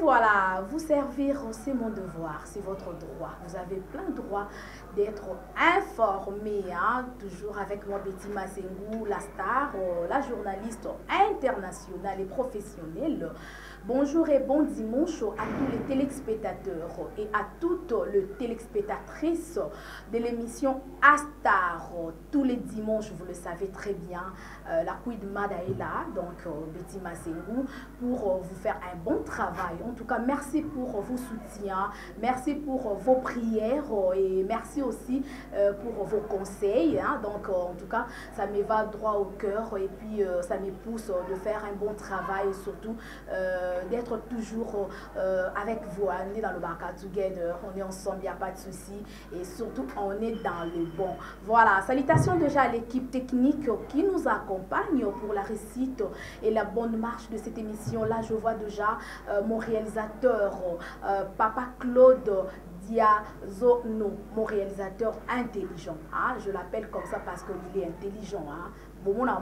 voilà, vous servir, c'est mon devoir, c'est votre droit. Vous avez plein de droit d'être informé, hein, toujours avec moi Betty Masengou, la star, la journaliste internationale et professionnelle. Bonjour et bon dimanche à tous les téléspectateurs et à toutes les téléspectatrices de l'émission Astar. Tous les dimanches, vous le savez très bien, la Queen Mada est là, donc Betty Masengou, pour vous faire un bon travail. En tout cas, merci pour vos soutiens, merci pour vos prières et merci aussi pour vos conseils. Hein. Donc, en tout cas, ça me va droit au cœur et puis ça me pousse de faire un bon travail et surtout d'être toujours avec vous. On est dans le Barca Together, on est ensemble, il n'y a pas de souci et surtout on est dans le bon. Voilà, salutations déjà à l'équipe technique qui nous accompagne pour la réussite et la bonne marche de cette émission. Là, je vois déjà mon réalisateur, Papa Claude Diazono, mon réalisateur intelligent. Hein? Je l'appelle comme ça parce qu'il est intelligent. Hein? Bon, on a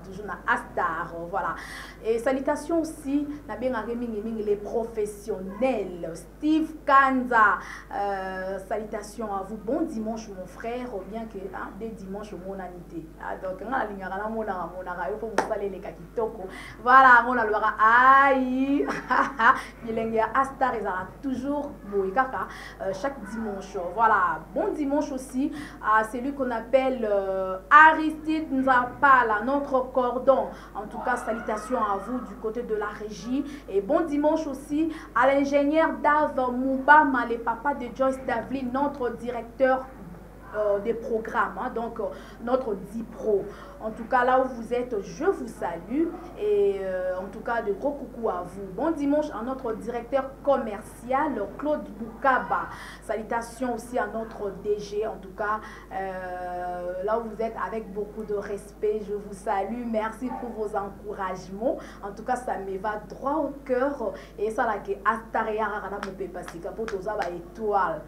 toujours na Astar, voilà. Et salutations aussi les professionnels. Steve Kanza, salutations à vous. Bon dimanche mon frère, bien que hein, dès dimanche mon anité. Donc voilà, mon alors aïe, il Astar ils toujours chaque dimanche. Voilà, bon dimanche aussi à celui qu'on appelle Aristide Nzapala, notre cordon. En tout cas, salutations à vous du côté de la régie. Et bon dimanche aussi à l'ingénieur Dave Moubama, les papas de Joyce Davlin, notre directeur des programmes, hein, donc notre DIPRO. En tout cas, là où vous êtes, je vous salue et en tout cas, de gros coucou à vous. Bon dimanche à notre directeur commercial, Claude Boukaba. Salutations aussi à notre DG, en tout cas, là où vous êtes, avec beaucoup de respect, je vous salue. Merci pour vos encouragements. En tout cas, ça me va droit au cœur. Et ça, là, que Astaria Rara Mopé Pasika, pour tous les étoiles.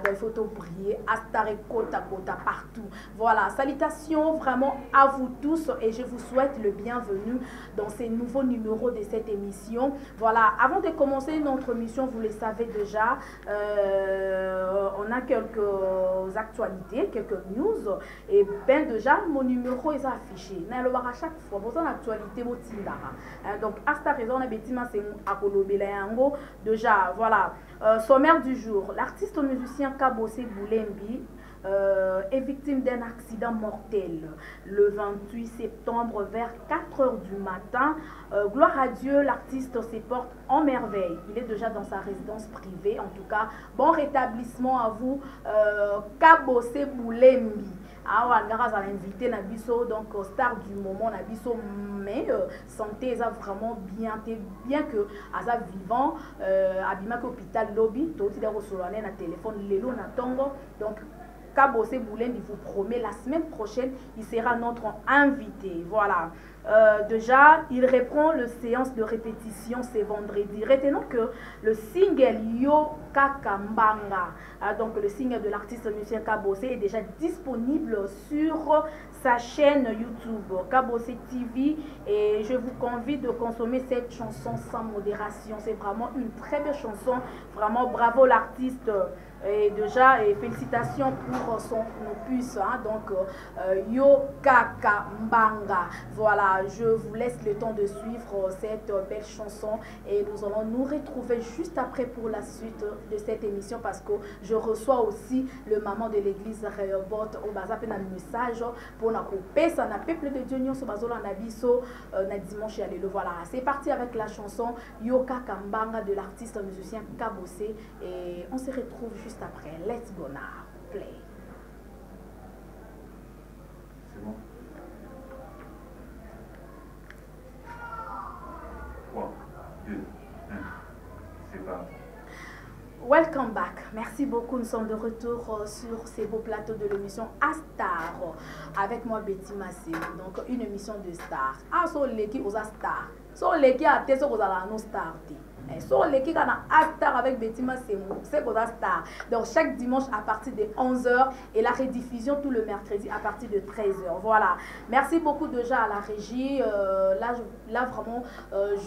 Il faut briller. Astare Kota Kota partout. Voilà, salutations vraiment à vous tous et je vous souhaite le bienvenu dans ces nouveaux numéros de cette émission. Voilà, avant de commencer notre émission, vous le savez déjà, on a quelques actualités, quelques news et bien déjà mon numéro est affiché. À chaque fois, vous avez actualité, donc à cette raison, on a déjà, voilà, sommaire du jour, l'artiste musicien Kabose Boulembi est victime d'un accident mortel le 28 septembre vers 4 h du matin. Gloire à Dieu, l'artiste se porte en merveille. Il est déjà dans sa résidence privée. En tout cas, bon rétablissement à vous, Kabose Boulembi. Ah, on a invité Nabiso, donc star du moment Nabiso, mais santé est vraiment bien que Asa vivant, Abima hôpital lobby, tout est dans na téléphone, Lelo na tongo, donc Kabose Boulembi vous promet la semaine prochaine, il sera notre invité. Voilà. Déjà, il reprend le séance de répétition ce vendredi. Retenons que le single Yo Kakambanga, donc le single de l'artiste musicien Kabose, est déjà disponible sur sa chaîne YouTube Kabose TV et je vous convie de consommer cette chanson sans modération. C'est vraiment une très belle chanson. Vraiment bravo l'artiste. Et déjà, et félicitations pour son opus, hein, donc Yo Kaka Mbanga. Voilà, je vous laisse le temps de suivre cette belle chanson et nous allons nous retrouver juste après pour la suite de cette émission parce que je reçois aussi le maman de l'église Rehoboth au bazar un message pour na couper ça na peuple de Dieu sur bazola na biso na dimanche allez le voilà. C'est parti avec la chanson Yo Kaka Mbanga de l'artiste musicien Kabose et on se retrouve juste après. Let's go now. Play. C'est bon. 3, 2, 1. C'est parti. Welcome back. Merci beaucoup. Nous sommes de retour sur ces beaux plateaux de l'émission Astar avec moi Betty Massé. Donc une émission de stars. Ah, so les qui aux stars. So les qui a été aux nos stars. Sur l'équipe on a Astar avec Bettima c'est qu'on a Star. Donc chaque dimanche à partir de 11h et la rediffusion tout le mercredi à partir de 13h. Voilà. Merci beaucoup déjà à la régie. Là vraiment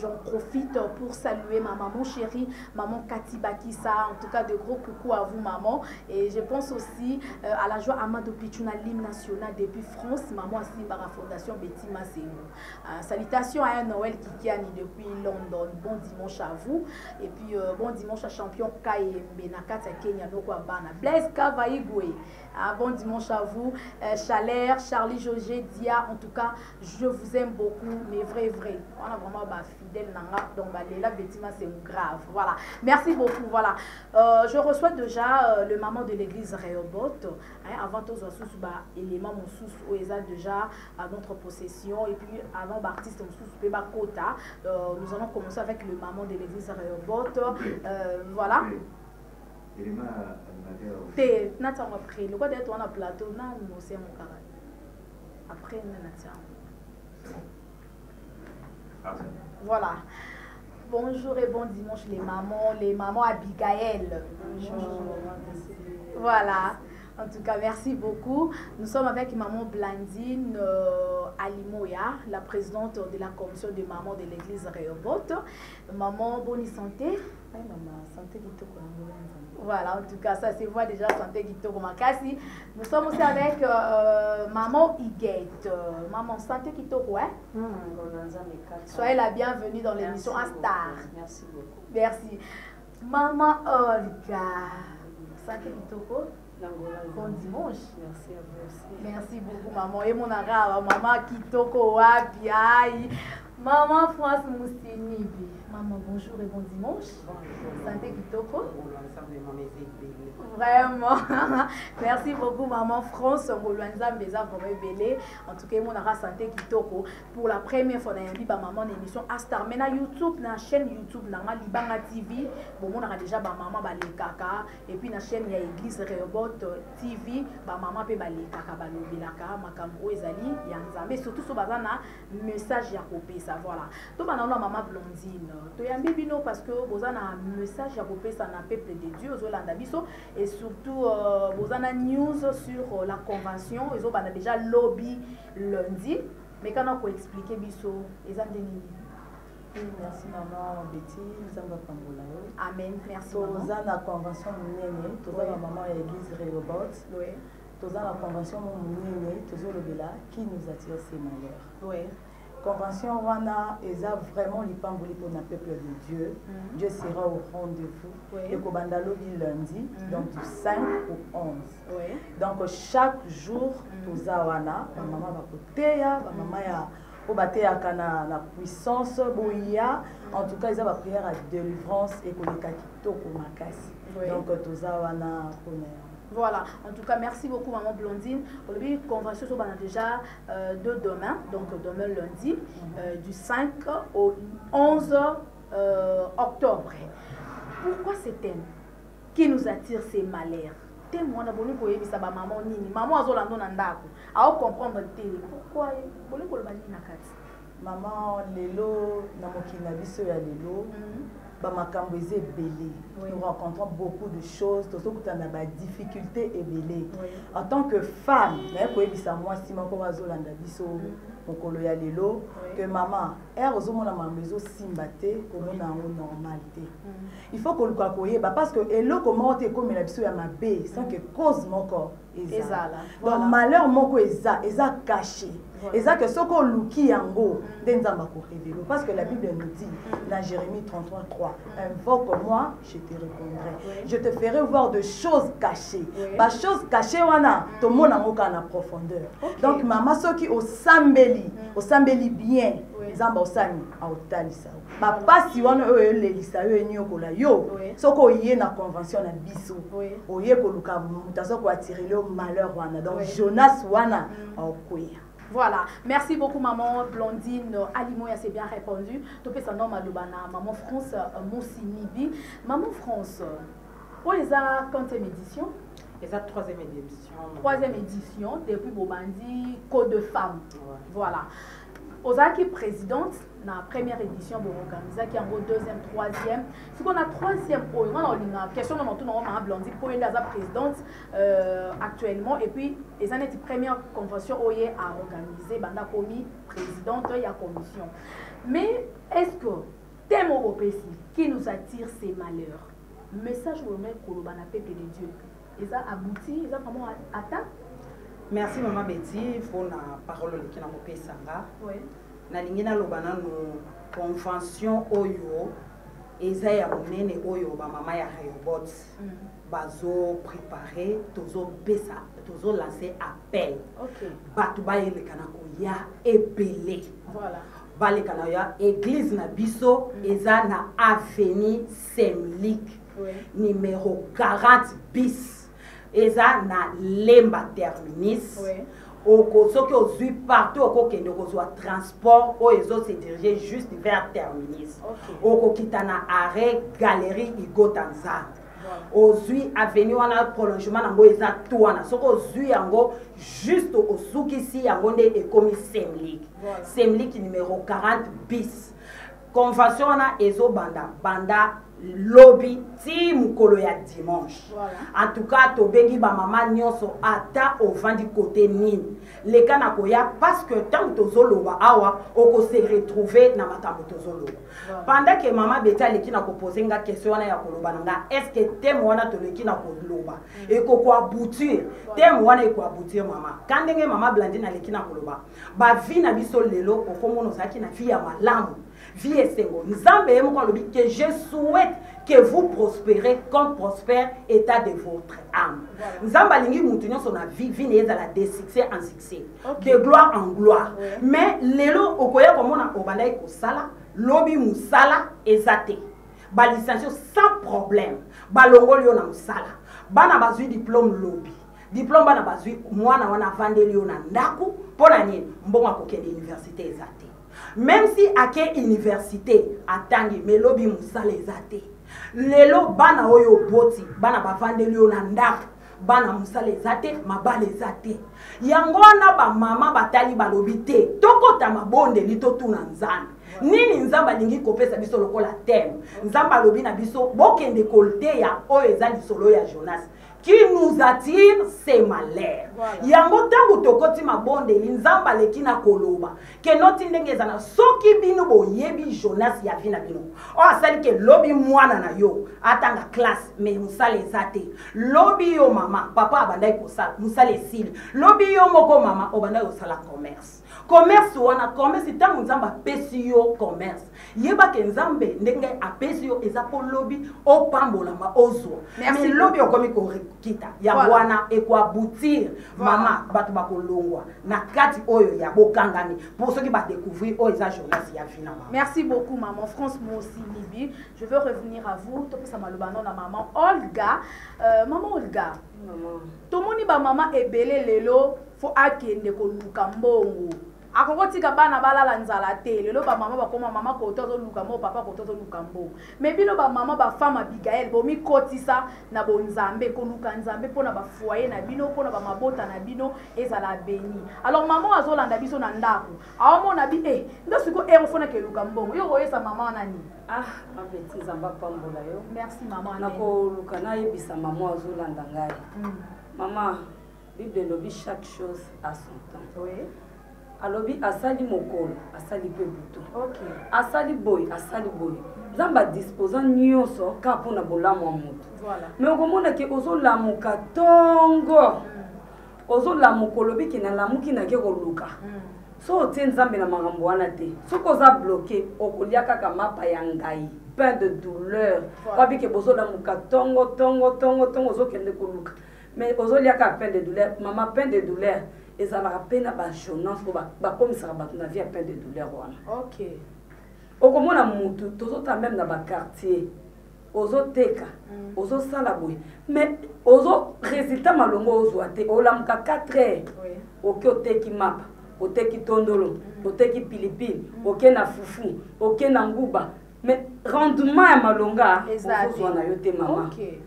j'en profite pour saluer ma maman chérie, maman Cathy Bakissa. En tout cas de gros coucou à vous maman. Et je pense aussi à la joie Amadou Pichuna, l'hymne national depuis France, maman Simba la fondation Bettima Sengo. Salutations à un Noël Kikiani depuis London. Bon dimanche à vous. Et puis bon dimanche à champion Kaye Benakata Kenya Noko Abana. Blaise Kavaigwe. Bon dimanche à vous. Chalère, Charlie Jogé, Dia. En tout cas, je vous aime beaucoup, mais vrai. On a vraiment fidèle nanga. Donc Léla Bettima c'est grave. Voilà. Merci beaucoup. Voilà. Je reçois déjà le maman de l'église Rehoboth. Avant tous les éléments sous déjà à notre possession et puis avant l'artiste sous Kota. Nous allons commencer avec le maman de l'église Rehoboth. Voilà. T'es n'attends après le quoi d'être on a plateau na nous c'est mon carré. Après n'attends. Voilà. Bonjour et bon dimanche les mamans Abigail. Bonjour. Voilà. En tout cas, merci beaucoup. Nous sommes avec maman Blandine Alimoya, la présidente de la commission de maman de l'église Rehoboth. Maman, bonne santé. Oui, maman, santé Kitoko. Voilà, en tout cas, ça se voit déjà, santé Kitoko Makasi. Nous sommes aussi avec maman Iguette. Maman, santé Kitoko, hein? Soyez la bienvenue dans l'émission Astar. Merci beaucoup. Merci. Maman Olga, santé Kitoko. Bon dimanche. Merci à vous aussi. Merci beaucoup, maman. Et mon arabe, maman Kitoko Wapi, maman France Moussinibi. Maman, bonjour et bon dimanche. Bonjour. Santé Kitoko. Bonjour. Vraiment. Merci beaucoup, maman France. En tout cas, mon arabe Santé Kitoko. Pour la première fois, dans la maman émission Astar. Maintenant, YouTube, la chaîne YouTube, la Libanga TV. Bon, on a déjà maman Balekaka. Et puis, la chaîne, il y a Église Rehoboth TV. Maman peut Balekaka, Balobelaka, Makambo, Ezali, Yanzambe. Surtout, sur le message Yakopé, ça voilà. Donc, maintenant, maman Blondine. Parce que vous avez un message à couper ça un peuple de Dieu et surtout vous avez une news sur la convention ils ont déjà lobby lundi mais quand on peut expliquer biso ils ont des merci maman Betty amen merci maman la convention munene toza la maman de l'église Rehoboth toza la convention munene tozo lobela qui nous attire ces malheurs convention wana eza vraiment lipamboli pour le peuple de Dieu. Dieu sera au rendez-vous. Et kobanda lobi lundi, donc du 5 au 11. Donc chaque jour, toza wana, maman va koteya, maman ya obateya kana la puissance boya. En tout cas, ils ont la prière à délivrance et koleka kitoko makasi. Donc toza wana honneur. Voilà, en tout cas, merci beaucoup, maman Blondine. Pour le convention, on a déjà de demain, donc demain lundi, du 5 au 11 octobre. Pourquoi ce thème qui nous attire ces malheurs? Thème, on a voulu que ça va maman nini. Maman a zolando nandako. À comprendre le thème. Pourquoi? Voulu que le bani nakati. Maman, lelo, namokina biso ya lelo. Bamakambo eze belé. Nous rencontrons beaucoup de choses, tout ce que tu as des difficultés et belé. En tant que femme, moi si ma zolanda biso mokolo ya lelo que maman er ozomona mamezo simbate komona ngo normalité. Il faut que le koyeba parce que eloko moko te comme la biso ya mabe sans que cause moko ezala. Donc malheur moko eza caché. Et ça que ce qu'on luki yango d'enzamba ko révéler parce que la Bible nous dit dans Jérémie 33:3 invoque-moi je te répondrai. Je te ferai voir de choses cachées. Ba choses cachées wana to mona ngoka na profondeur. Donc maman ceux qui au sambeli bien nzamba osani a otalisa. Ba pasi wana lelisa yo enyokola yo soko yé na convention na biso. Oye ko luka mutaso ko attirer le malheur wana. Donc Jonas wana okoya. Voilà, merci beaucoup maman Blondine Alimoya, c'est bien répondu. Topé son nom Malubana, maman France Moussinibi. Maman France, pour les quantième édition? Les 3e édition. 3e édition, depuis Bobandi, Code de femmes. Voilà. Ozaki présidente na première édition pour organiser qui en deuxième, troisième. Si on a troisième, on a une question dans tout le monde Blondie pour une présidente actuellement et puis les années de première convention OYE à organiser banda commis présidente il y a commission. Mais est-ce que thème européen qui nous attire ces malheurs? Message au mec kolobana peuple de Dieu. Ils a abouti, ils a vraiment atteint. Merci maman Betty pour la parole qui n'a pas sanga. Oui. Na lingina lobana no convention oyo eza ya monene oyo ba mama ya Rehoboth bazo préparer tozo besa tozo lancer appel. OK. Batu ba yelekana ko ya ebele. Voilà. Balekana ya église na biso eza na avenue Semlik. Oui. Numéro 40 bis. Eza na Lemba terminus. Oui. Soki ozui partout okokende okozwa transport oyo se diriger juste vers terminus. Okokita na arrêt galerie Igotanza. Ozui avenue wana prolongement nango eza tout wana. Soki ozui yango juste osukisi yango nde ekomi Semlik. Semlik numéro 40 bis. Convention wana ezobanda banda lobby ti mukolo ya dimanche. En tout cas tobengi ba mama nyonso ata au vent du côté nini leka na koya parce que tant tozoloba awa oko se retrouver na makambo tozoloba pendant que mama Betty leki na ko poser nga question wana ya koloba nga est-ce que thème wana to leki na koloba et ko ko aboutir thème wana ko aboutir mama kandenge mama Blandine leki na koloba ba vie na biso lelo okomono zaki na vie ya malamu vie esengo nzambe yemo kwa lobi que je souhaite que vous prospérez comme prospère état de votre âme. Nzamba lingi mutu nyonso na vie vie neza la de succès en succès, de gloire en gloire. Mais lelo okoya komona obanda ko sala, lobi musala ezate. Ba licence sans problème. Ba longolio na musala. Bana bazui diplôme lobi. Diplôme bana bazui mwana wana vandelio na ndaku pona nini mbonga kokende université ezate. Même si ake université atangi melobi musala ezate. Lelo bana oyo boti bana bavandeli yo na ndako bana musala ezate mabale ezate yango wana ba mama batali balobi te tokota mabonde lito tuna nzambe nini nzamba lingi kopesa biso lokola thème nzamba lobi na biso bokende kolte ya oyo eza lisolo ya Jonas qui nous attire ces malheurs. Yango tangu tokoti mabonde nzamba leki na koloba ke noti ndenge ezana soki bino boyebi Jonas ya vina bino o asali ke lobi mwana na yo atanga classe mais musala ezate lobi yo mama papa abandai kosala musala esili lobi yo moko mama obandai kosala commerce wana commerce tangu nzamba pesi yo commerce yeba ke nzambe ndenge apesi yo eza po lobi o pambola ma ozo mais lobi okomi ko kita ya wana ekoaboutir mama batu bakolongwa na kati oyo ya bokangami pour ceux qui va découvrir oyo eza Jonas ya vina mama. Merci beaucoup maman France Mosi Libi. Je veux revenir à vous to pesa malobano na maman Olga. Maman Olga. Maman. Tomoni ba mama ebele lelo fo akende ko luka mbongo. Akokotika bana balala nzala te lelo ba mama bakoma mama ko tozo luka mo papa ko tozo luka mbo mais bino ba mama ba femme Abigail bomi kotisa na bonzambe ko luka nzambe pona ba foyer na bino pona ba mabota na bino ezala béni. Alors maman azolanda biso na ndako aomo na bi ndo siko fona ke luka mbongo yo oyesa mama nani ma Betty nzamba pambola yo. Merci maman. Nako luka na yebisa mama azolanda ngai. Maman Bible lobi chaque chose à son temps. Oui. Alobi asali mokolo asali pe buto. Okay. Asali boy Zamba disposant nyonso ka pona bolamu wa mutu. Voilà. Mais okomona ke ozolamuka tongo. Ozolamuka lobi ke na lamuki na ke koluka. So otie nzambe na makambo wana te. Soki oza bloqué okolia kaka mapa ya ngai. Pain de douleur. Wabi ke bozolamuka tongo ozokende koluka. Mais ozolia ka pain de douleur. Mama pain de douleur. Et ça va rappeler la Jonas pour comme ça va na vie à peine de douleur wana. OK. Okomona mutu tozota même na ba quartier. Ozoteka, ozosala boy. Mais ozo résultat malongo ozoate olamuka 4 heures. Oui. OK oteki mapa, oteki tondolo, oteki pilipili, OK na fufu, OK na nguba. Mais rendement ya malonga ozozwa na yo te mama. OK.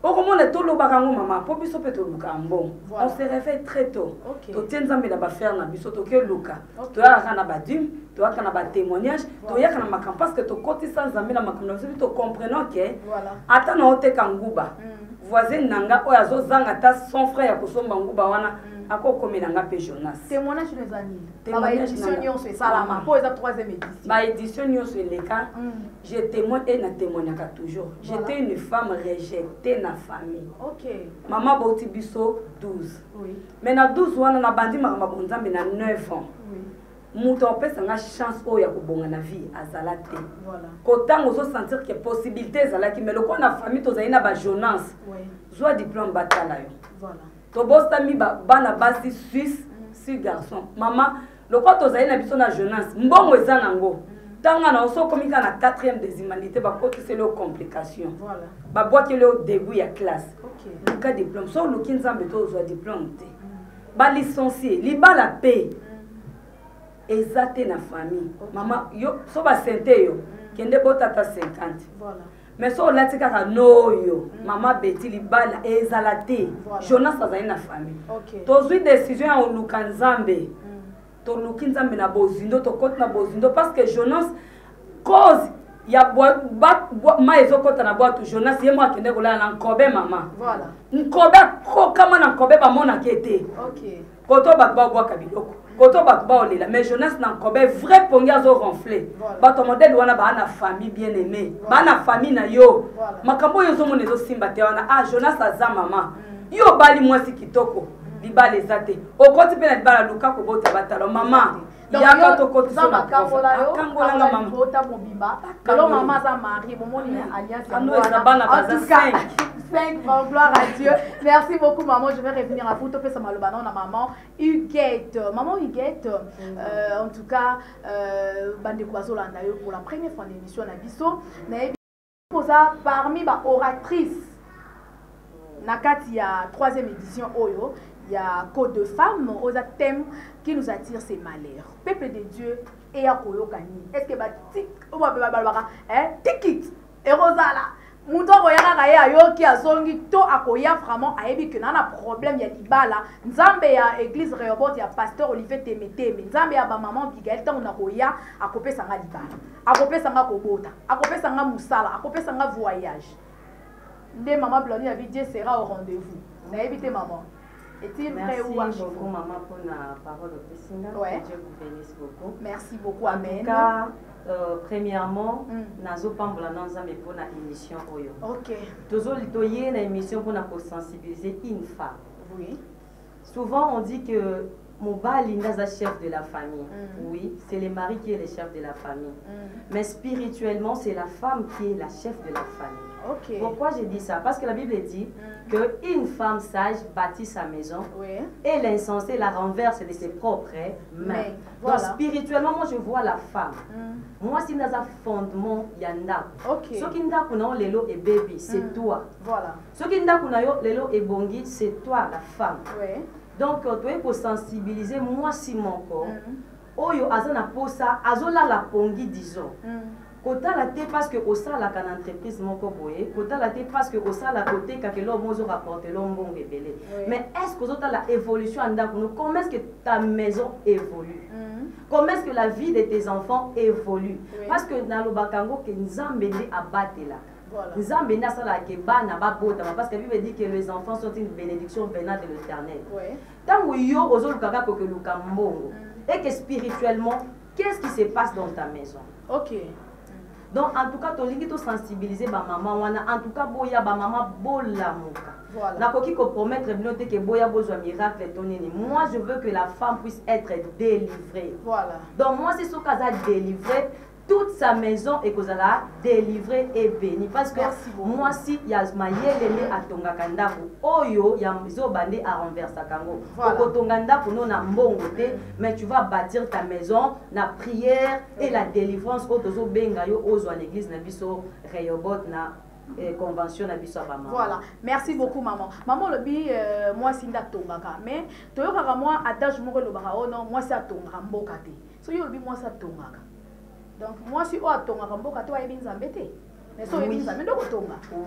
okomona tolobaka ngo mama po biso mpe toluka mbongo. On se réveille très tôt. Totie nzambe na bafere na biso toke luka toyaka na badime toyaka na batémoignage toyaka na makambo parce que tokotisa nzambe na makambo na biso tocomprenons ke ata na oteka nguba voisin nanga oyo azozanga ta son frère ya kosomba nguba wana akokomela nga mpe Jonas. Témoignage les amis. Édition nyonso esalama po eza 3e édition. Ba édition nyonso eleka je témoigne et na témoignaka toujours. J'étais une femme rejetée na famille. OK. Maman bauti biso 12. Oui. Mais na 12 wana na bandi makambo nzambe na 9 ans. Oui. Muto opesa nga chance oyo ya kobonga na vie azala te. Voilà. Kotango ozo sentir que possibilité ezalaki mais loko na famille tozali na ba Jonas. Oui. Zwa diplôme batala yo. Voilà. Tobostami bana basi Suisse, 6 garçons. Maman, le quoi tozali na biso na Jonas, mbongo eza nango. Tanga na oso komika na 4e des humanités ba côté c'est le complication. Voilà. Ba boaki le début ya classe. OK. Le cas diplôme, so le kinzambe to zo diplôme te. Ba licencié, liba la paix. Ezate na famille. Maman, yo so ba sente yo, kende botata 50. Voilà. Mais so lati kaka noyo mama Betty libala ezalate Jonas azali na famille. OK. Tozwi décision ya oluka nzambe. To luki nzambe na bozindo to kote na bozindo parce que Jonas cause ya ma ezokota na boatu Jonas yemo akende kolala na Nkobe mama. Voilà. Nkobe ko kama na Nkobe ba mona kete. OK. Koto bakba bwaka biloko. Koto bakba olela mais Jonas na Nkobe vrai pongi azo ronfler. Bato modèle wana ba na famille bien aimée. Ba na famille na yo. Makambo yo zo mona zo simba te wana Jonas aza mama. Yo bali mwasi kitoko. Libala ezate. Okoti pe na libala luka ko bota batalo mama. Ya ka to koti so na kangola yo. Kangola nga mama. Bota mobimba. Kalo mama za mari momoni na alliance. Ando ezabana baza 5 gloire à Dieu. Merci beaucoup maman, je vais revenir à vous topé ça malobana na maman Huguette. Maman Huguette en tout cas bande kwazolanda yo pour la première fois d'émission na biso. Na posa parmi ba oratrices nakati ya 3e édition oyo. Il y a Code de femmes, aux thèmes qui nous attire ces malheurs. Peuple de Dieu et à Koyokani. Est-ce que tikit et Rosala Mouton Royara Yo qui a zongi to akoya vraiment a ebi que nana problème ya libala. Nzambe ya église Rehoboth ya pasteur Olivier Temeteme. Nzambe ya ba maman Bigael ta ona koya akope sanga libala. Akope sanga kobota. Akope sanga musala. Akope sanga voyage. Nde maman Bloni a dit Dieu sera au rendez-vous. Na ebité maman. Merci beaucoup, maman, pour la parole au Pessinga. Ouais. Dieu vous bénisse beaucoup. Merci beaucoup, amen. En tout cas, premièrement, nazo pambola nanzambe pour la émission Oyo. Ok. Tozo litoye na émission pour sensibiliser une femme. Oui. Souvent, on dit que Mobali n'est chef de la famille. Oui, c'est le mari qui est le chef de la famille. Mais spirituellement, c'est la femme qui est la chef de la famille. Okay. Pourquoi j'ai dit ça? Parce que la Bible dit qu'une femme sage bâtit sa maison et l'insensé la renverse de ses propres mains. Voilà. Donc spirituellement, moi je vois la femme. Moi, si nous avons un fondement, il y en a. Ce qui nous a lelo et baby, c'est toi. Voilà. Ce qui nous a lelo et bongi, c'est toi, la femme. Oui. Donc, tu es pour sensibiliser moi si mon corps. Oyo azana posa, azola la pongi disons. Kota la te parce que au ça la can entreprise moko boye, kota la te parce que au ça la côté que l'homme mozo rapporte l'homme bon rebelle. Mais est-ce que autres la évolution en nous comment est-ce que ta maison évolue? Comment est-ce que la vie de tes enfants évolue? Parce que dans le bakango que nzambe ne abatté là. Nzambe na sala ke bana ba bota parce que la Bible dit que les enfants sont une bénédiction venant de l'Éternel. Tant yo ozo lukaka ko ke lukambongo et que spirituellement qu'est-ce qui se passe dans ta maison? OK. Donc en tout cas tolingi to sensibiliser ba maman wana en tout cas boya ba maman bolamuka. Voilà. Na koki ko promettre binote que boya bozwa miracle tonini. Moi je veux que la femme puisse être délivrée. Voilà. Donc moi c'est ce kaza délivré toute sa maison et que ça délivrée et bénie parce que moi si ya mayelele atonga kandaku oyo ya mizo bande a renversa kango okotonga ndaku no na mbongo te mais tu vas bâtir ta maison na prière et la délivrance otozo benga yo ozo à l'église na biso Rehoboth na convention na biso ba maman. Voilà, merci beaucoup maman. Maman lobi moi sinda tongaka mais toyoka moi adage moko lobaka oh non moi ça tonga mboka te. So yo lobi moi ça tongaka. Donc moi si o atonga mboka to ayebi nzambe te.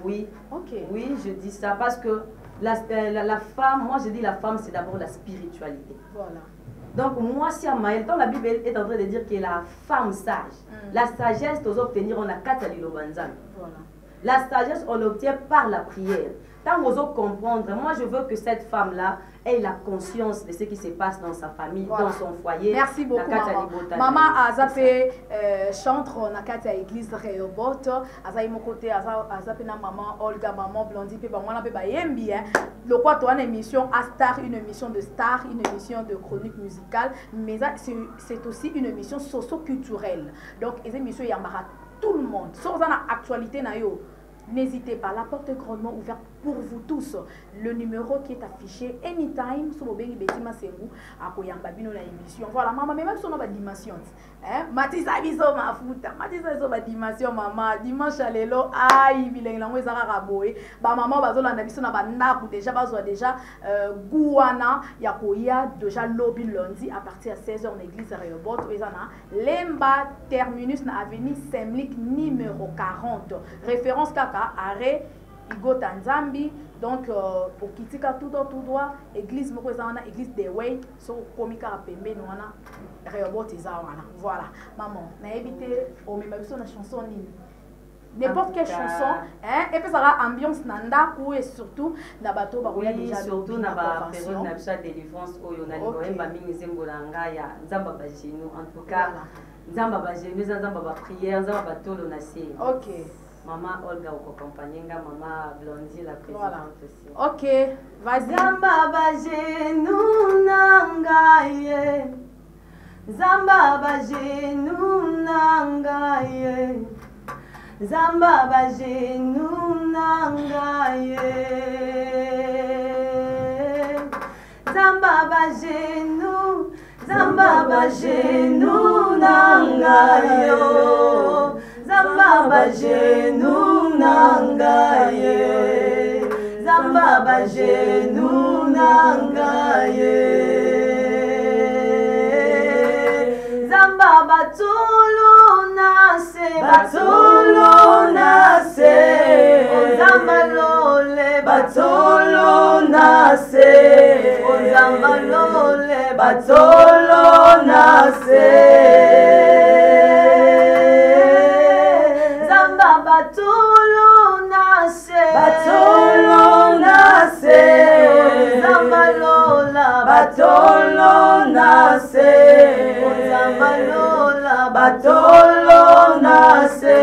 Oui. Ok. Oui, je dis ça parce que la femme, moi je dis la femme, c'est d'abord la spiritualité. Voilà. Donc moi, si à Maël, dans la Bible est en train de dire que la femme sage, la sagesse doit obtenir en la katalilobanzan. Voilà. La sagesse, on l'obtient par la prière. Tant vous comprendre, moi je veux que cette femme-là ait la conscience de ce qui se passe dans sa famille, dans son foyer. Merci beaucoup, maman. Maman Azapé chantre na kati ya église Rehoboth. Azayi mon côté Azapé na maman Olga, maman Blondie, pe maman pe ba yembi. Le quoi toi une émission à star, une émission de star, une émission de chronique musicale, mais c'est aussi une émission socio-culturelle. Donc les émissions yamara tout le monde. Sans en actualité na yo. N'hésitez pas, la porte est grandement ouverte pour vous tous. Le numéro qui est affiché anytime sur le Bengi Betima Sengu à Koyambabino la émission. Voilà, maman, mais même si on a une dimension. Matisa biso ma futa, Matisa biso ma dimension, maman. Dimanche à l'élo, aïe, bilingue, langue zara raboé. Ba maman, bazo la nabiso na banaku déjà, bazo déjà Gouana, Yakoya, déjà lobby lundi à partir de 16h en église Rehoboth. Ezana, Lemba, terminus na avenue Semlik numéro 40. Référence Kaka, arrêt. Igo Tanzambi, donc au Kitika tout droit, église Mokozana, église de Way, so komika pembe noana, Rehoboth Izawana. Voilà, maman, n'a évité au même sur la chanson ni n'importe quelle chanson, hein, et puis ça va ambiance nanda ou et surtout na bateau ba oui, déjà surtout na ba période na biso délivrance oyo na liboye ba mingi zembolanga ya nzamba ba genou en tout cas nzamba ba genou nzamba ba prière nzamba ba tolo na sie. OK. Maman Olga au compagninga, maman Blondie la présidente aussi. Ok, vas-y. Zamba bajenu nangaye, Zamba bajenu nangaye, Zamba bajenu nangaye, Zamba bajenu, Zamba bajenu nangaye. Zamba bajenu nangaye, Zamba bajenu nangaye, Zamba batolo nase, batolo nase, Zamba lole batolo nase, Zamba lole batolo nase. Batolo nase, Zambalola, batolo nase, Zambalola, batolo nase.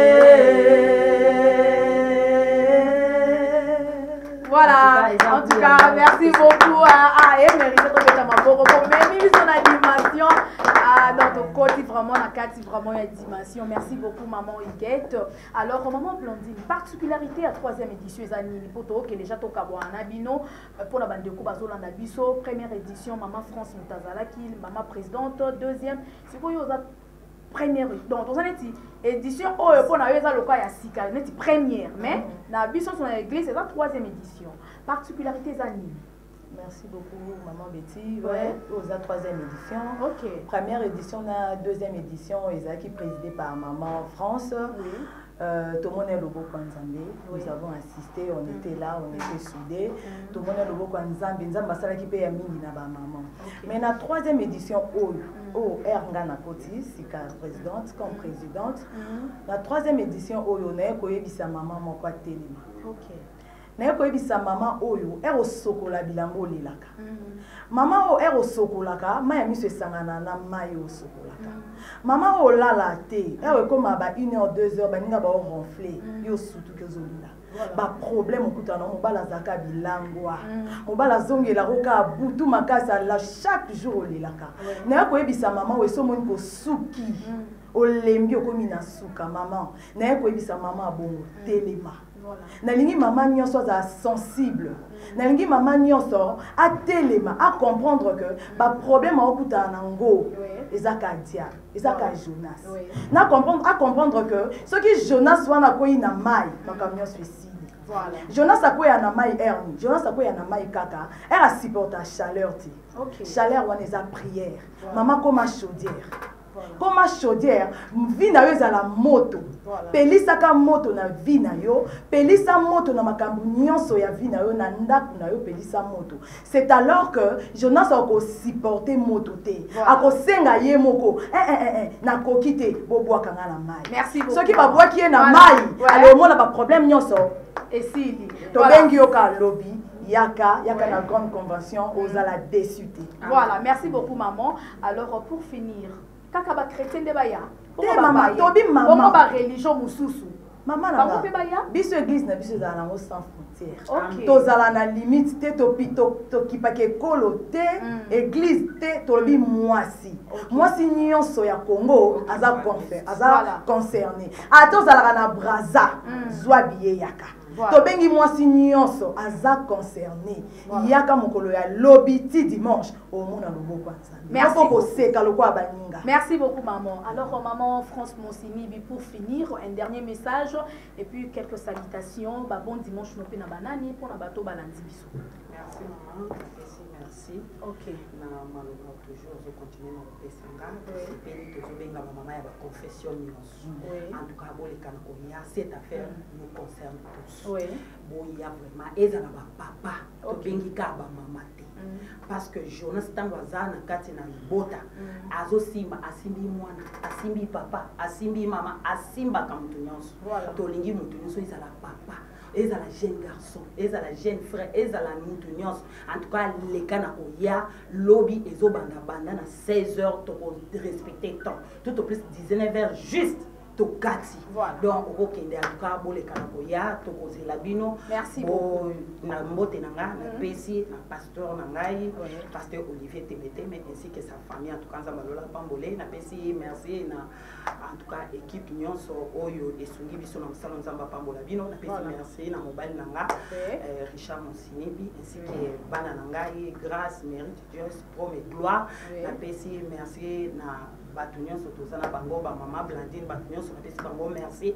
Voilà, en tout cas, merci beaucoup à Emery de tomber ma bourre pour même son animation. Dans ton côté, vraiment, la carte, vraiment, il y a une dimension. Merci beaucoup, maman Iguette. Alors, maman Blondine, particularité à 3e édition, les années, pour que les gens toquent à Nabino, pour la bande de Kobazola Nabiso, première édition, maman France Mutazalaki, maman présidente, 2e, c'est quoi, première donc on a dit édition oh pour na yeza loka ya sika neti première mais na biso son église c'est la 3e édition particularité zani. Merci beaucoup maman Betty. Ouais, aux 3e édition. OK. Première édition na 2e édition qui présidée par maman France. Oui. Tout le monde est logo Kwanzambe. Nous avons assisté, on était là, on était soudés. Tout le monde est logo Kwanzambe. Nzamba sala ki pe ya mingi na ba maman. Mais na 3e édition Erngana Koti, sika présidente comme présidente. La 3e édition oyo na koyebisa maman moko atelema. OK. Na koyebisa maman oyo ero sokola bilango lelaka. Maman o ero sokolaka, maya miso esangana na mayo sokolaka. Maman o lala te, ero koma ba 1 heure 2 heures baninga ba ronfler, yo surtout que zolila. Ba problème okutana mobala zaka bilangwa. Mobala zongela roka butu makasa la chaque jour olelaka. Na koyebisa maman o esomoni ko suki. Olembi okomi na suka maman. Na koyebisa maman abongo telema. Nalingi maman nyonso aza sensible. Nalingi maman nyonso a telema, a comprendre que ba problème okuta nango ezaka dia, ezaka Jonas. Na comprendre a comprendre que ce qui Jonas wana koyi na mai, makamyo suicide. Voilà. Jonas a koyi na mai erni, Jonas a koyi na mai kaka, elle a supporté la chaleur ti. OK. Chaleur wana eza prière. Maman comme chaudière. Comme chaudière, vie na yo ezala moto. Pelisaka moto na vie na yo, pelisa moto na makambu nyonso ya vie na yo na ndaku na yo pelisa moto. C'est alors que Jonas a supporter moto te. Akosenga ye moko. Na kokite bobo akanga na mai. Merci beaucoup. Ceux qui ba bois qui na mai, alors moi na pas problème nyonso. Et si to bengi yo ka lobby. Yaka la grande convention aux à la déçuté. Voilà, merci beaucoup maman. Alors pour finir, kakaba chrétien de baya. Maman, tobi maman. Comment ba religion mususu? Maman na biso église na biso za na sans frontières. OK. Tozala na limite te to kipake kolo te église te tobi mwasi. Mwasi nyonso ya Congo aza concerné. Atozala na Braza zwa biye yaka. Tobengi mwasi nyonso aza concerné. Yaka mokolo ya lobiti dimanche au mona loboko nzambe. Merci beaucoup maman. Alors maman France Monsinibi pour finir un dernier message et puis quelques salutations. Bon dimanche no pe na banani pour na bato balandi biso. Merci maman. Merci. OK. Na malheureusement toujours je continue na pesanga. Et toujours benga maman ya ba confession nyonso. En tout cas boleka na ko ya cette affaire nous concerne tous. Oui. Bon il y a vraiment ezala ba papa to bengi ka ba maman te. Parce que Jonas tango azana kati na libota azo simba asimbi mwana asimbi papa asimbi mama asimba ka mutu nyonso to lingi mutu nyonso ezala papa ezala jeune garçon ezala jeune frère ezala mutu nyonso en tout cas les kana oya lobby ezobanda banda na 16h to respecter temps tout au plus 19h juste Tokati. Voilà. Donc au kende aluka bole kana koya to kozela bino. Merci beaucoup. Na mbote nanga na pesi na pasteur nangai pasteur Olivier Temete mais ainsi que sa famille en tout cas nzambalola pambolé na pesi merci na en tout cas équipe nyonso oyo esungi biso na msalo nzamba pambola bino na pesi merci na mobile nanga Richard Monsinibi ainsi que bana nangai grâce mérite Dieu prome gloire na pesi merci na bato nyonso tozana bango ba mama Blandine bato nyonso na pesi bango merci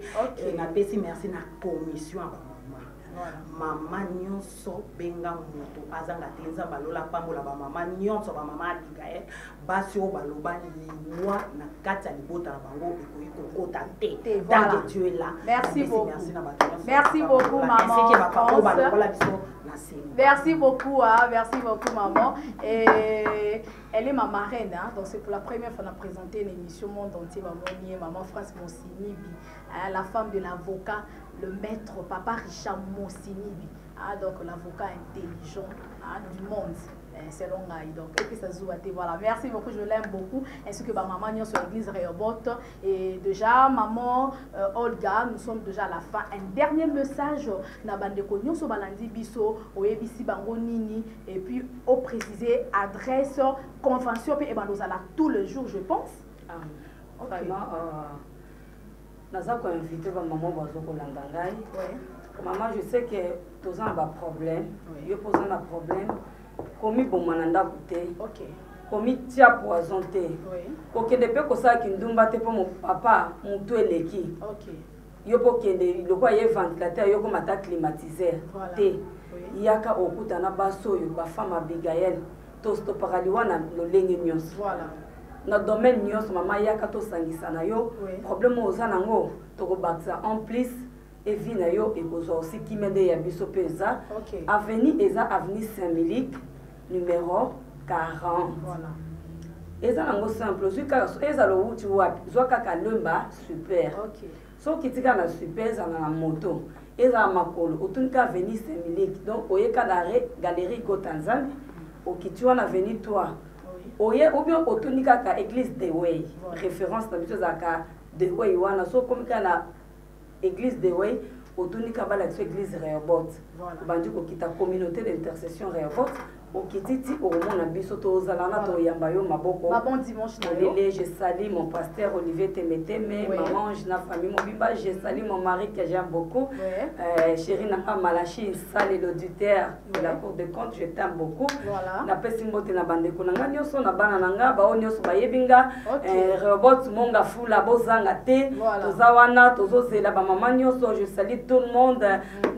na pesi merci na commission ba mama mama nyonso benga moto azanga te nzamba lola pambola ba mama nyonso ba mama Abigail basi o baloba liwa na kati ya libota na bango ekoyi kokota te tant que Dieu est là. Merci beaucoup. Merci na bato nyonso. Merci beaucoup maman. Merci beaucoup, merci beaucoup maman. Et elle est ma marraine, hein, donc c'est pour la première fois qu'on a présenté une émission monde entier, maman France Monsinibi, la femme de l'avocat, le maître papa Richard Monsinibi, donc l'avocat intelligent du monde. C'est long, donc et puis ça joue à voilà. Merci beaucoup, je l'aime beaucoup, ainsi que ma maman sur l'église Réobot. Et déjà maman Olga, nous sommes déjà à la fin. Un dernier message na bande konyo so balandi biso oyebisi bango nini et puis au préciser adresse convention et bandozala tous les jours je pense. Vraiment naza ko inviter ba maman bazo ko landangai. Maman je sais que tous en bas problème, yo posant un problème. Komi bomananda kute. OK. Komi tia poison te. Oui. OK depuis ko sa ki ndumba te po mon papa mutu eleki. OK. Yo po kende lokwa ye ventilateur yo ko mata climatiseur. Te. Yaka okuta na baso yo ba femme Abigail to stopakali wana lolenge nyonso. Voilà. Na domaine nyonso mama yaka to sangisa na yo. Problème oza nango to ko baksa en plus et vina yo et bozo aussi qui mende ya biso pesa. Avenue eza avenue Saint-Milic numéro 40. Voilà. Eza nango simple zuka eza lo wuti wapi zoka kalemba super. OK. So kitika na super eza na moto. Eza makolo otunka avenue Saint-Milic donc oyeka d'arrêt galerie Gotanzan okitiwa na avenue 3. Oye ou bien otunika ka église de Way. Référence na biso zaka de Way wana so komika na église de Way otunika bala église Réobot. Bandi ko kita communauté d'intercession Réobot okititi omona biso to zalana to yamba yo maboko. Bon dimanche na yo. Je salue mon pasteur Olivier Temete mais maman na famille mobimba je salue mon mari que j'aime beaucoup. Chérie na Malachi sale l'auditeur de la cour de compte je t'aime beaucoup. Na pesi mbote na bandeko nanga nyoso na bana nanga ba onyoso ba yebinga Réobot monga fula bozanga te tozawana tozozela ba maman nyoso je salue tout le monde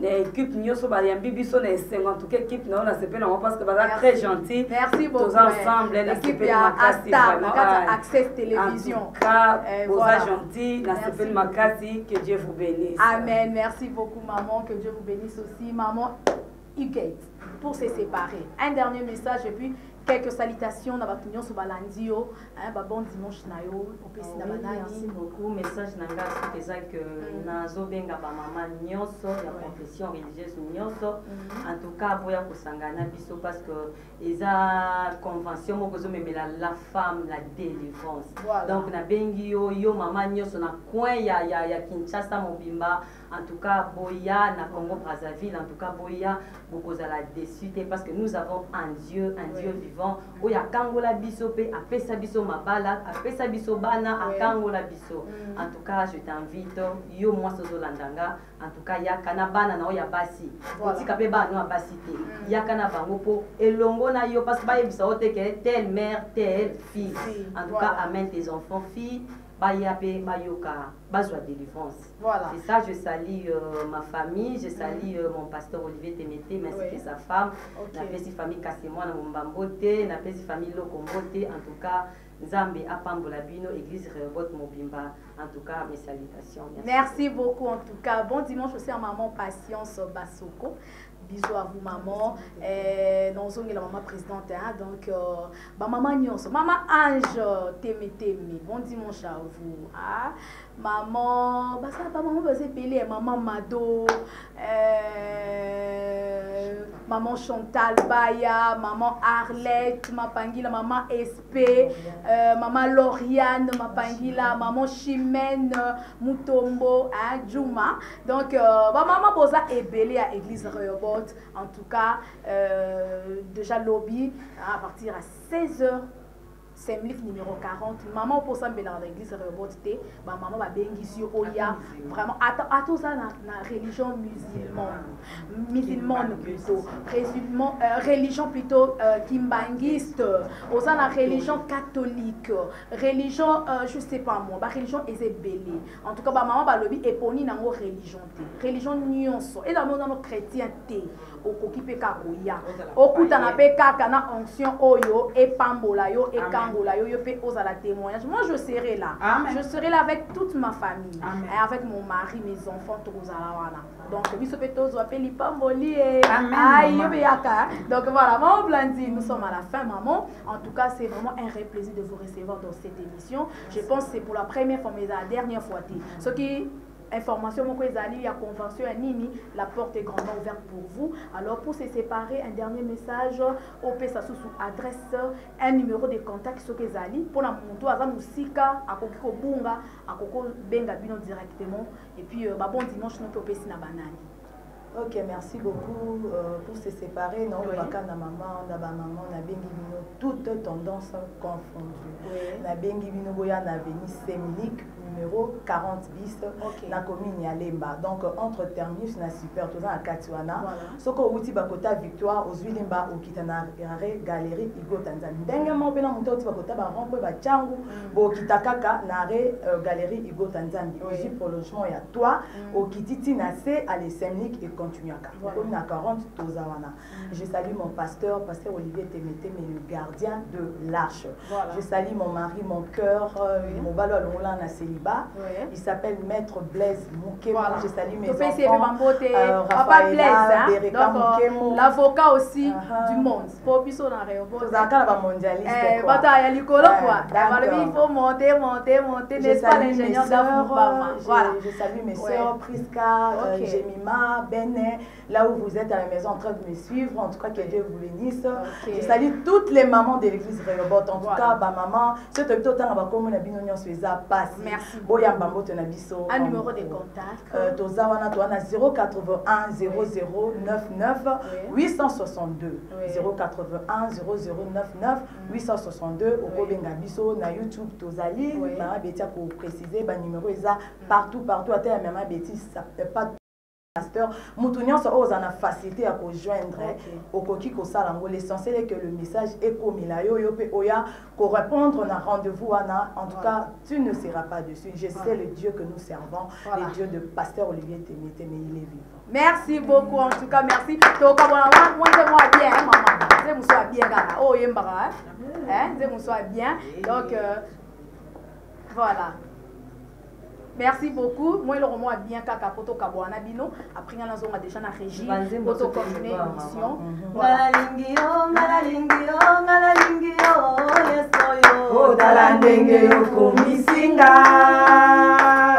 l'équipe nyoso ba yambi biso na esengo en tout cas équipe na ona sepena parce que très gentil. Merci beaucoup. Tous ensemble, l'équipe à Access Télévision. En tout cas, vous êtes gentils, Nasipel Makasi, que Dieu vous bénisse. Amen. Merci beaucoup, maman. Que Dieu vous bénisse aussi. Maman Huguette, pour se séparer. Un dernier message et puis quelques salutations dans votre union sur Balandio. Bon dimanche nayo. Merci beaucoup. Message nanga c'est que nazo benga ba maman nyonso ya confession religieuse nyonso. En tout cas boya kusangana biso parce que eza convention moko zo memela la femme la délivrance. Donc na bengi yo maman nyonso na coin ya Kinshasa Mobimba. En tout cas boya na Congo Brazzaville. En tout cas boya bokozala déçu parce que nous avons un Dieu vivant. Oya kangola biso pe apesa biso mabala apesa biso bana akangola biso. En tout cas je t'invite yo moi sozo landanga. En tout cas yakana bana na oya basi otika pe bana basi te yakana bango po elongo na yo parce que ba yebisa ote que telle mère telle fille. En tout cas amène tes enfants filles bayape bayoka bazwa délivrance. Voilà. C'est ça, je salue ma famille, je salue mon pasteur Olivier Témété, ainsi que sa femme. La petite famille Kassemoi na Mbambote, la petite famille Lokombote. En tout cas, Nzambe Apambola Bino, Église Rehoboth Mobimba. En tout cas, mes salutations. Merci beaucoup en tout cas. Bon dimanche aussi à maman Patience Basoko. Bisous à vous, maman. Nous sommes la maman présidente. Donc, maman Nyonso, maman Ange Témété. Bon dimanche à vous. Maman, maman maman Mado, maman Chantal Baya, maman Arlette, Mapangila, maman SP, maman Lauriane, Mapangila, maman Chimène, Mutombo, Djouma. Donc, maman Boza est belée à Église Rehoboth. En tout cas, déjà lobby à partir à 16h. Semlik numéro 40. Maman pour ça dans l'église Rehoboth, maman va bengi oya vraiment à tout ça la religion musulmane plutôt religion plutôt kimbangiste au sein la religion catholique religion je sais pas moi ba religion ezebele en tout cas ba maman ba lobi eponi nango religion nyonso et dans nos chrétiens té okoki pe kakoya okuta na pe kaka na onction oyo et pambola yo et la témoignage. Moi, je serai là. Amen. Je serai là avec toute ma famille. Et avec mon mari, mes enfants, tout donc, donc voilà, maman Blandine, nous sommes à la fin, maman. En tout cas, c'est vraiment un réel plaisir de vous recevoir dans cette émission. Je pense que c'est pour la première fois, mais la dernière fois. Ce qui information il y a convention nini, la porte est grandement ouverte pour vous. Alors pour se séparer, un dernier message au PSA sous adresse, un numéro de contact sur Kezali pour la monto aza musika akoko bunga akoko benga bino directement et puis bon dimanche nous peut na banani. Ok, merci beaucoup pour se séparer. Non, le baka na maman, na ba maman, na bengi bino toutes tendances confondues. Na bengi bino boya na veni Semlik numéro 40 bis na commune ya Lemba. Donc entre terminus na super tout à Katiwana. Soko uti bakota victoire aux Lemba au kitana galerie Igo Tanzanie. Ndenge mo pena monto uti bakota ba rompo ba changu bo kitakaka na galerie Igo Tanzanie. Aussi prolongement ya toi au kititi na C à les Semlik et continue à 40 Tozawana. Je salue mon pasteur Olivier Témété, mais le gardien de l'arche. Je salue mon mari, mon cœur, mon balo à l'onlan célibat. Il s'appelle Maître Blaise Moukema. Je salue mes enfants. Raphaël, Bereka Moukemo. L'avocat aussi du monde. Pour Bisso dans Rehoboth. Mondialiste. Il faut monter, n'est-ce pas l'ingénieur d'Afrique. Je salue mes soeurs, Priska, Jemima, là où vous êtes à la maison en train de me suivre, en tout cas que Dieu vous bénisse. Je salue toutes les mamans de l'église Rehoboth. En tout cas, ma maman, ce que tu as comme la binonion sueza passe. Merci. Boya Mbambo Tenabiso. Un numéro de contact. Tozawana toana 081 0099 862. 081 0099 862. Au Kobenga Biso na YouTube Tozali. Maman Betia pour préciser, ba numéro est partout à terre. Maman Betia, ça peut pas pasteur mutu nyonso oyo oza na facilité ya kojoindre okoki kosala yango. L'essentiel est que le message ekomela yo yo mpe oya korépondre na rendez-vous wana. En tout cas tu ne seras pas dessus. Je sais le Dieu que nous servons, le Dieu de pasteur Olivier Temete, mais il est vivant. Merci beaucoup, en tout cas merci. Donc moi c'est bien maman, c'est mon soit bien là. Oh yembara hein, c'est mon soit bien. Donc voilà. Merci beaucoup. Moi, le roman est bien kaka poto kabwana bino. Après, on a déjà na régie. Poto continuer l'émission. Oh, dalandenge yo komisinga.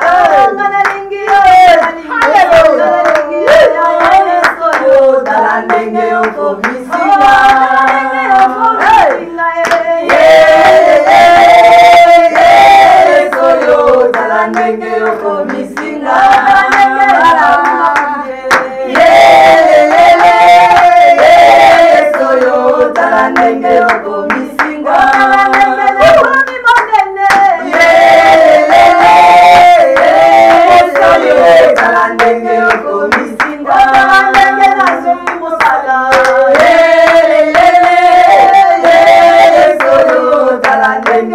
Oh, dalandenge yo komisinga. Dalandenge yo komisinga. Soyo dalandenge yo komisinga. Soyo dalandenge yo komisinga. Soyo dalandenge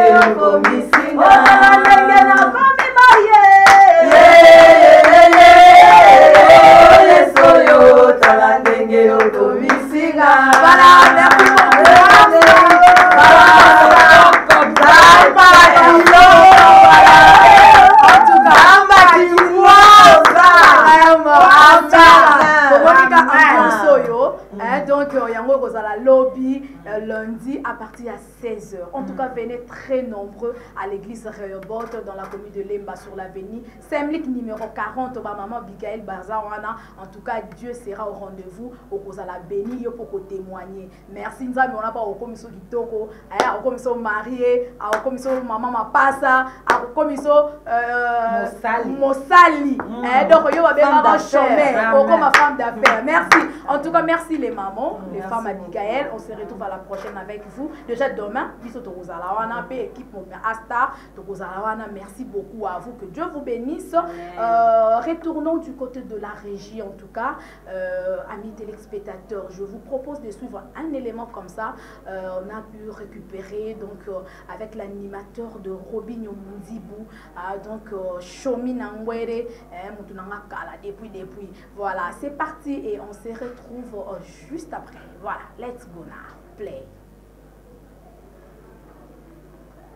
yo komisinga. Donc, yango kozala lobby lundi à partir de 16h. En tout cas, venez très nombreux à l'église Rehoboth dans la commune de Lemba sur l'avenue Semlik numéro 40. Maman Bikael Bazawana. En tout cas, Dieu sera au rendez-vous. Au kozala béni yo pour témoigner. Merci Nzambe, on n'a pas au commission Kitoko, au commission marié, au commission maman Mapasa, au commission Mosali. Donc, yo va bien avoir chemin. Au comme femme d'affaires. Merci. En tout cas, merci les mamans, les femmes à Mikael. On se retrouve à la prochaine avec vous. Déjà demain, biso Tokozalawana, équipe Astar, Tokozalawana. Merci beaucoup à vous. Que Dieu vous bénisse. Retournons du côté de la régie, en tout cas. Amis téléspectateurs, je vous propose de suivre un élément comme ça. On a pu récupérer donc avec l'animateur de Robinho Mundibu, donc Shomi Nangwere, depuis. Voilà, c'est parti et on se retrouve juste après. Voilà, let's go now. Play.